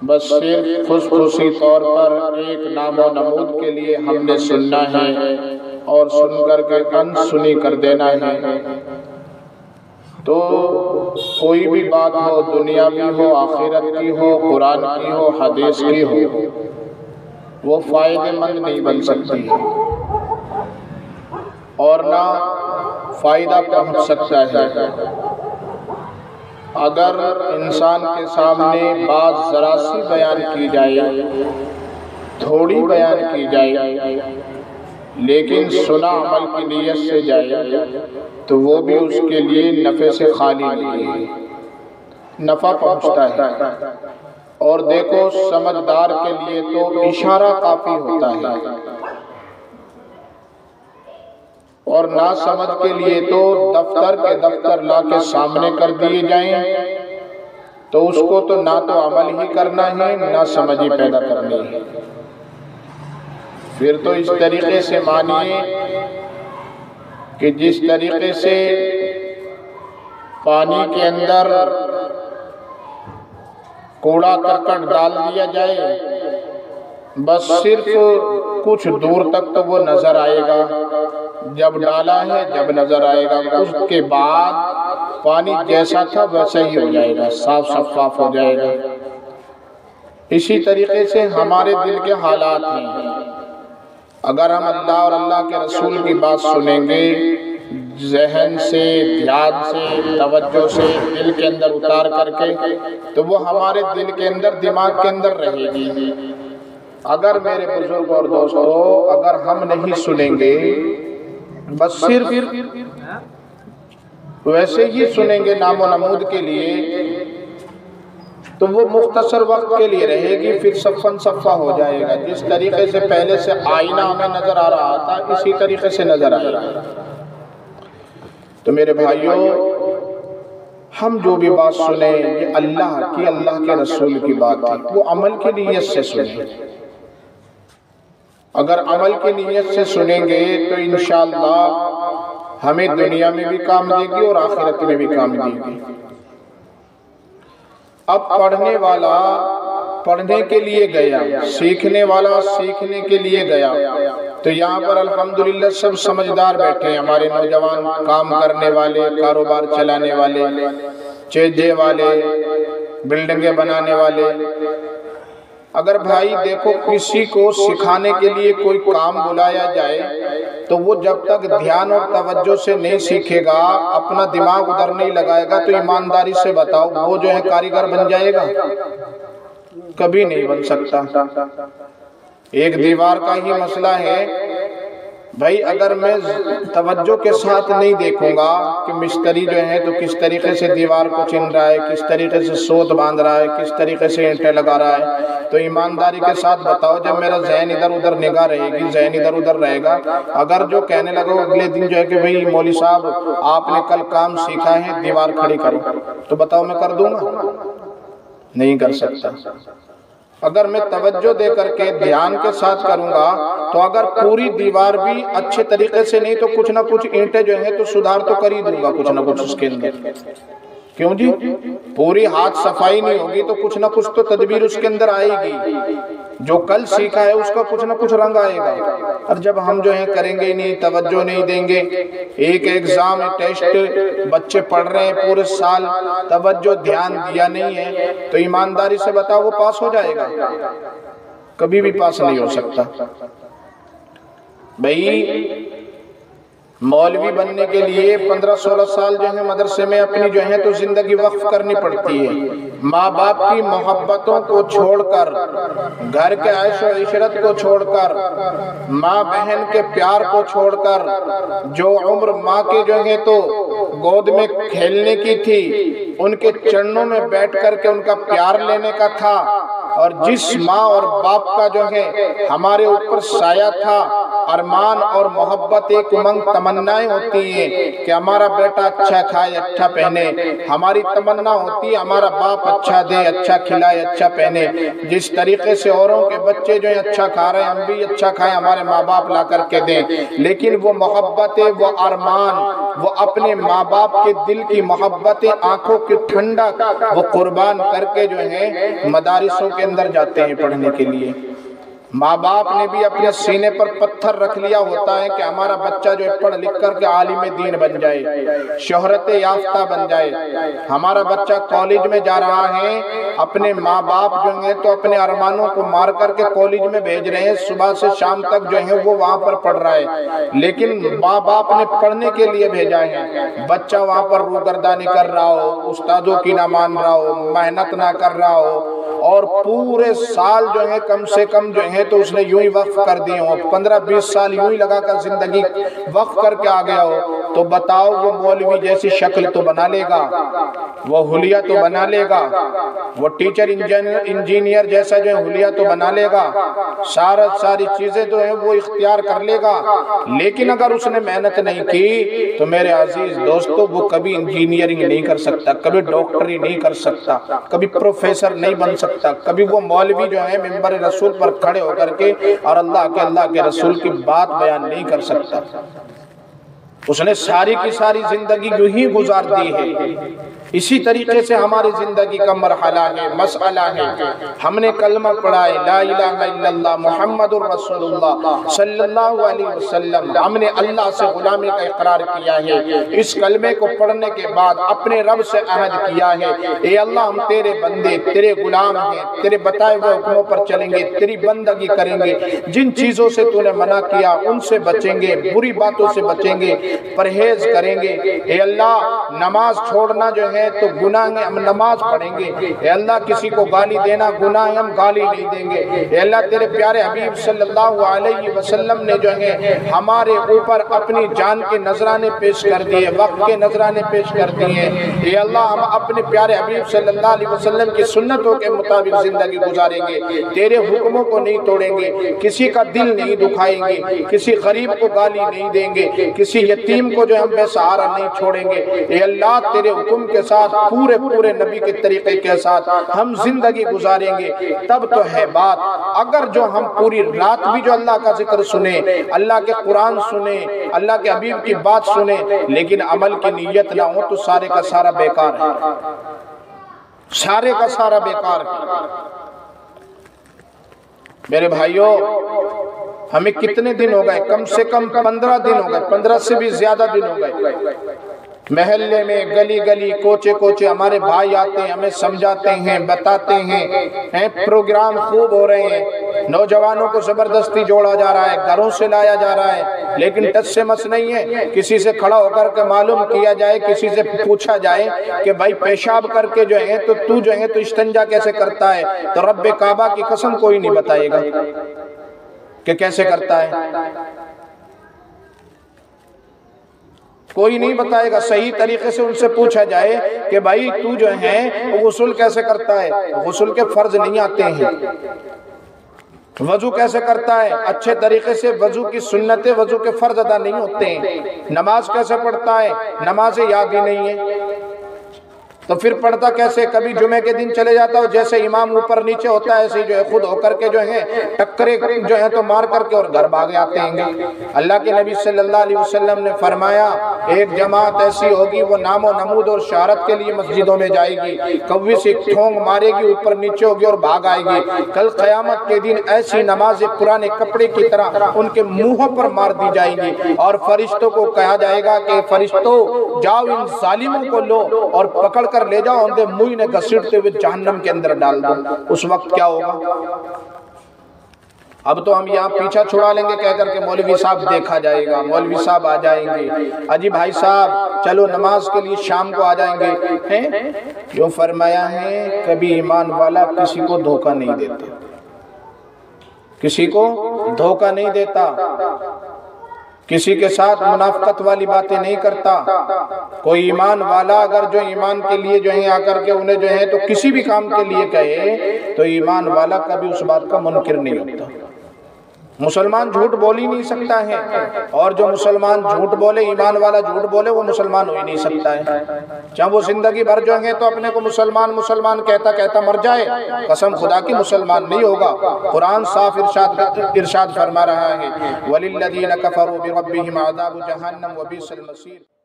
بس صرف خصوصی طور پر ایک نام و نمود کے لیے ہم نے سننا ہے اور سن کر کے انسنی کر دینا ہے۔ تو کوئی بھی بات ہو، دنیاوی ہو، آخرت کی ہو، قرآن کی ہو، حدیث کی ہو، وہ فائدہ مند نہیں بن سکتی ہے اور نہ فائدہ پہنچ سکتا ہے۔ اگر انسان کے سامنے بات ذرا سی بیان کی جائے، تھوڑی بیان کی جائے، لیکن سنا عمل کی نیت سے جائے تو وہ بھی اس کے لیے نفع سے خالی نہیں ہے، نفع پہنچتا ہے۔ اور دیکھو سمجھدار کے لیے تو اشارہ کافی ہوتا ہے، اور نہ سمجھ کے لیے تو دفتر کے دفتر لا کے سامنے کر دیے جائیں تو اس کو تو نہ تو عمل ہی کرنا ہے نہ سمجھ ہی پیدا کرنی ہے۔ پھر تو اس طریقے سے مانیے کہ جس طریقے سے پانی کے اندر کوڑا کرکٹ ڈال دیا جائے، بس صرف کچھ دور تک تو وہ نظر آئے گا، جب ڈالا ہے جب نظر آئے گا، اس کے بعد پانی جیسا تھا ویسا ہی ہو جائے گا، صاف شفاف ہو جائے گا۔ اسی طریقے سے ہمارے دل کے حالات ہیں۔ اگر ہم اللہ اور اللہ کے رسول کی بات سنیں گے، ذہن سے، دھیان سے، توجہ سے، دل کے اندر اتار کر کے، تو وہ ہمارے دل کے اندر، دماغ کے اندر رہے گی۔ اگر میرے بزرگ اور دوستو، اگر ہم نہیں سنیں گے، بس صرف ویسے ہی سنیں گے نام و نمود کے لیے، تو وہ مختصر وقت کے لیے رہے گی، پھر صفاً صفا ہو جائے گا۔ جس طریقے سے پہلے سے آئینہ ہمیں نظر آ رہا تھا، اسی طریقے سے نظر آ رہا ہے۔ تو میرے بھائیوں، ہم جو بھی بات سنیں یہ اللہ کی، اللہ کے رسول کی بات ہے، وہ عمل کی نیت سے سنیں۔ اگر عمل کی نیت سے سنیں گے تو انشاءاللہ ہمیں دنیا میں بھی کام دے گی اور آخرت میں بھی کام دے گی۔ اب پڑھنے والا پڑھنے کے لیے گیا، سیکھنے والا سیکھنے کے لیے گیا، تو یہاں پر الحمدللہ سب سمجھدار بیٹھے ہیں، ہمارے نوجوان، کام کرنے والے، کاروبار چلانے والے، چیزیں والے، بلڈنگیں بنانے والے۔ اگر بھائی دیکھو کسی کو سکھانے کے لیے کوئی کام بلایا جائے تو وہ جب تک دھیان اور توجہ سے نہیں سیکھے گا، اپنا دماغ ادھر نہیں لگائے گا، تو ایمانداری سے بتاؤ وہ جو ہے کاریگر بن جائے گا؟ کبھی نہیں بن سکتا۔ ایک دیوار کا ہی مسئلہ ہے، بھائی اگر میں توجہ کے ساتھ نہیں دیکھوں گا کہ مستری جو ہے تو کس طریقے سے دیوار کو چن رہا ہے، کس طریقے سے سوت باندھ رہا ہے، کس طریقے سے اینٹیں لگا رہا ہے، تو ایمانداری کے ساتھ بتاؤ جب میرا ذہن ادھر ادھر نگاہ رہے گی، ذہن ادھر ادھر رہے گا، اگر جو کہنے لگو اگلے دن جو ہے کہ بھئی مولوی صاحب آپ نے کل کام سیکھا ہے، دیوار کھڑی کرو، تو بتاؤ میں کر دوں گا؟ نہیں کر سکتا۔ اگر میں توجہ دے کر کے دھیان کے ساتھ کروں گا تو اگر پوری دیوار بھی اچھے طریقے سے نہیں تو کچھ نہ کچھ اینٹیں جو ہیں تو سدھار تو کر ہی دوں گا، کچھ نہ کچھ اس کے اندر۔ کیوں جی؟ پوری ہاتھ صفائی نہیں ہوگی تو کچھ نہ کچھ تو تدبیر اس کے اندر آئے گی، جو کل سیکھا ہے اس کا کچھ نہ کچھ رنگ آئے گا۔ اور جب ہم جو ہے کریں گے نہیں، توجہ نہیں دیں گے، ایک ایگزام ٹیسٹ بچے پڑھ رہے ہیں پورے سال، توجہ دھیان دیا نہیں ہے، تو ایمانداری سے بتاؤ وہ پاس ہو جائے گا؟ کبھی بھی پاس نہیں ہو سکتا۔ بھئی مولوی بننے کے لیے 15-16 سال جو ہے مدرسے میں اپنی جو ہے تو زندگی وقف کرنی پڑتی ہے، ماں باپ کی محبتوں کو چھوڑ کر، گھر کے عیش و عشرت کو چھوڑ کر، ماں بہن کے پیار کو چھوڑ کر، جو عمر ماں کے جو ہے تو گود میں کھیلنے کی تھی، ان کے چرنوں میں بیٹھ کر کے ان کا پیار لینے کا تھا، اور جس ماں اور باپ کا جو ہے ہمارے اوپر سایہ تھا، ارمان اور محبت ایک امنگ تمنائیں ہوتی ہیں کہ ہمارا بیٹا اچھا کھائے اچھا پہنے، ہماری تمنا ہوتی ہے ہمارا باپ اچھا دے، اچھا کھلائے اچھا پہنے۔ جس طریقے سے اوروں کے بچے جو ہیں اچھا کھا رہے ہیں، ہم بھی اچھا کھائیں، ہمارے ماں باپ لا کر کے دیں، لیکن وہ محبت، وہ ارمان، وہ اپنے ماں باپ کے دل کی محبتیں، آنکھوں کی ٹھنڈک وہ قربان کر کے جو ہے مدارسوں کے اندر جاتے ہیں پڑھنے کے لیے۔ ماں باپ نے بھی اپنے سینے پر پتھر رکھ لیا ہوتا ہے کہ ہمارا بچہ جو ہے پڑھ لکھ کر کے عالم دین بن جائے، شہرت یافتہ بن جائے۔ ہمارا بچہ کالج میں جا رہا ہے، اپنے ماں باپ جو ہیں تو اپنے ارمانوں کو مار کر کے کالج میں بھیج رہے ہیں، صبح سے شام تک جو ہے وہ وہاں پر پڑھ رہا ہے، لیکن ماں باپ نے پڑھنے کے لیے بھیجا ہے۔ بچہ وہاں پر روگردانی کر رہا ہو، استادوں کی نہ مان رہا ہو، محنت نہ کر رہا ہو، اور پورے سال جو ہے کم سے کم جو ہے تو اس نے یوں ہی وقف کر دیے ہوں، 15-20 سال یوں ہی لگا کر زندگی وقف کر کے آ گیا ہو، تو بتاؤ وہ مولوی جیسی شکل تو بنا لے گا، وہ حلیہ تو بنا لے گا، وہ ٹیچر انجینئر جیسا جو ہے حلیہ تو بنا لے گا، ساری چیزیں تو ہیں وہ اختیار کر لے گا، لیکن اگر اس نے محنت نہیں کی تو میرے عزیز دوستو وہ کبھی انجینئرنگ نہیں کر سکتا، کبھی ڈاکٹری نہیں کر سکتا، کبھی پروفیسر نہیں بن سکتا، کبھی وہ مولوی جو ہے منبر رسول پر کھڑے ہو کر کے اور اللہ کے رسول کی بات بیان نہیں کر سکتا۔ اس نے ساری کی ساری زندگی یوں ہی گزار دی ہے۔ اسی طریقے سے ہماری زندگی کا مرحلہ ہے، مسئلہ ہے۔ ہم نے کلمہ پڑھا ہے لا الہ الا اللہ محمد الرسول اللہ صلی اللہ علیہ وسلم، ہم نے اللہ سے غلامی کا اقرار کیا ہے۔ اس کلمے کو پڑھنے کے بعد اپنے رب سے عہد کیا ہے، اے اللہ ہم تیرے بندے، تیرے غلام ہیں، تیرے بتائے ہوئے حکموں پر چلیں گے، تیری بندگی کریں گے، جن چیزوں سے تو نے منع کیا ان سے بچیں گے، بری باتوں سے بچیں گے، پرہیز کریں گے۔ اے اللہ نماز چھوڑنا جو ہے تو گناہ ہے، ہم نماز پڑھیں گے۔ اے اللہ کسی کو گالی دینا گناہ ہے، ہم گالی نہیں دیں گے۔ اے اللہ تیرے پیارے حبیب صلی اللہ علیہ وسلم نے جو ہے ہمارے اوپر اپنی جان کے نذرانے پیش کر دیے، وقت کے نذرانے پیش کر دیے۔ اے اللہ ہم اپنے پیارے حبیب صلی اللہ علیہ وسلم کی سنتوں کے مطابق زندگی گزاریں گے، تیرے حکموں کو نہیں توڑیں گے، کسی کا دل نہیں دکھائیں گے، کسی غریب کو گالی نہیں دیں گے، کسی یتیم کو جو ہم بے سہارا نہیں چھوڑیں گے۔ اے اللہ تیرے حکم کے ساتھ پورے نبی کے طریقے کے ساتھ ہم زندگی گزاریں گے، تب تو ہے بات۔ اگر جو ہم پوری رات بھی جو اللہ کا ذکر سنیں، اللہ کے قرآن سنیں، اللہ کے حبیب کی بات سنیں، لیکن عمل کی نیت نہ ہو تو سارے کا سارا بیکار ہے، سارے کا سارا بیکار ہے۔ میرے بھائیوں ہمیں کتنے دن ہو گئے؟ کم سے کم 15 دن ہو گئے، 15 سے بھی زیادہ دن ہو گئے۔ محلے میں گلی گلی کوچے کوچے ہمارے بھائی آتے ہیں، ہمیں سمجھاتے ہیں، بتاتے ہیں، پروگرام خوب ہو رہے ہیں، نوجوانوں کو زبردستی جوڑا جا رہا ہے، گھروں سے لایا جا رہا ہے، لیکن ٹچ سے مس نہیں ہے۔ کسی سے کھڑا ہو کر کے معلوم کیا جائے، کسی سے پوچھا جائے کہ بھائی پیشاب کر کے جو ہے تو جو ہے تو استنجا کیسے کرتا ہے، تو رب کعبہ کی قسم کوئی نہیں بتائے گا کہ کیسے کرتا ہے، کوئی نہیں بتائے گا۔ صحیح طریقے سے ان سے پوچھا جائے کہ بھائی تو جو ہے غسل کیسے کرتا ہے، غسل کے فرض نہیں آتے ہیں، وضو کیسے کرتا ہے، اچھے طریقے سے وضو کی سنتیں، وضو کے فرض ادا نہیں ہوتے ہیں، نماز کیسے پڑھتا ہے، نمازیں یاد ہی نہیں ہے، تو پھر پڑھتا کیسے؟ کبھی جمعے کے دن چلے جاتا ہو، جیسے امام اوپر نیچے ہوتا ہے ایسے جو ہے خود ہو کر کے جو ہے ٹکرے جو ہے تو مار کر کے اور گھر بھاگے آتے ہیں گے۔ اللہ کے نبی صلی اللہ علیہ وسلم نے فرمایا ایک جماعت ایسی ہوگی وہ نام و نمود اور شہرت کے لیے مسجدوں میں جائے گی، کوی سے ٹھونگ مارے گی، اوپر نیچے ہوگی اور بھاگ آئے گی۔ کل قیامت کے دن ایسی نمازیں پرانے کپڑے کی طرح ان کے منہوں پر مار دی جائیں گی، اور فرشتوں کو کہا جائے گا کہ فرشتوں جاؤ ان ظالموں کو لو اور پکڑ کر لے جاؤ، ان کے منہ نے گھسیٹتے ہوئے جہنم کے اندر ڈال دو۔ اس وقت کیا ہوگا؟ اب تو ہم یہاں پیچھا چھڑا لیں گے کہہ کر کے مولوی صاحب دیکھا جائے گا، مولوی صاحب آ جائیں گے، اجی بھائی صاحب چلو نماز کے لیے شام کو آ جائیں گے۔ جو فرمایا ہے کبھی ایمان والا کسی کو دھوکہ نہیں دیتا، کسی کو دھوکہ نہیں دیتا، کسی کے ساتھ منافقت والی باتیں نہیں کرتا۔ کوئی ایمان والا اگر جو ایمان کے لیے جو ہے آ کر کے انہیں جو ہے تو کسی بھی کام کے لیے کہے تو ایمان والا کبھی اس بات کا منکر نہیں ہوتا۔ مسلمان جھوٹ بول ہی نہیں سکتا ہے، اور جو مسلمان جھوٹ بولے، ایمان والا جھوٹ بولے، وہ مسلمان ہو ہی نہیں سکتا ہے، چاہے وہ زندگی بھر جو ہے تو اپنے کو مسلمان مسلمان کہتا کہتا مر جائے، قسم خدا کی مسلمان نہیں ہوگا۔ قرآن صاف ارشاد فرما رہا ہے وَلِلَّذِينَ كَفَرُوا بِرَبِّهِمْ عَذَابُ جَهَنَّمَ وَبِئْسَ الْمَصِيرُ۔